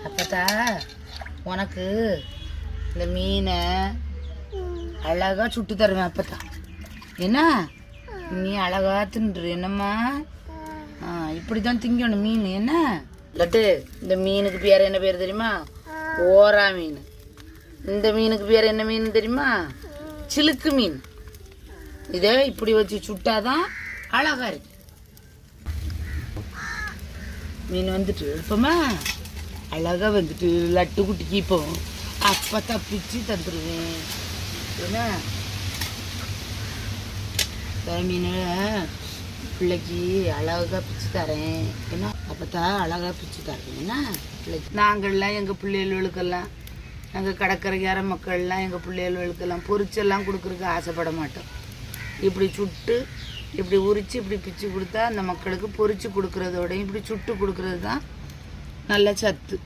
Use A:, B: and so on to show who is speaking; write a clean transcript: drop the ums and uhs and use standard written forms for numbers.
A: அப்பத்தா உனக்கு இந்த மீனை அழகா சுட்டு தருவேன். அப்பத்தா என்ன நீ அழகா தின்று என்னம்மா? இப்படிதான் திங்கணும் மீன். என்ன லட்டு, இந்த மீனுக்கு பேர் என்ன பேர் தெரியுமா? ஓரா மீன். இந்த மீனுக்கு பேர் என்ன மீன் தெரியுமா? சிலுக்கு மீன். இதை இப்படி வச்சு சுட்டாதான் அழகா இருக்கு. மீன் வந்துட்டு இப்பமா அழகா வந்துட்டு லட்டு குட்டிக்கு இப்போ அப்ப தப்பிச்சு தந்துடுவேன். என்ன மீன் பிள்ளைக்கு அழகா பிச்சு தரேன். என்ன அப்பத்தான் அழகா பிச்சு தரேன். என்ன பிள்ளைக்கு நாங்கள்லாம் எங்கள் பிள்ளைகளுக்கெல்லாம் எங்கள் கடற்கரைக்கார மக்கள்லாம் எங்கள் பிள்ளைகளுக்கெல்லாம் பொரிச்செல்லாம் கொடுக்குறதுக்கு ஆசைப்பட மாட்டோம். இப்படி சுட்டு இப்படி உரித்து இப்படி பிச்சு கொடுத்தா அந்த மக்களுக்கு பொரிச்சு கொடுக்குறதோட இப்படி சுட்டு கொடுக்குறது தான் நல்ல சத்து.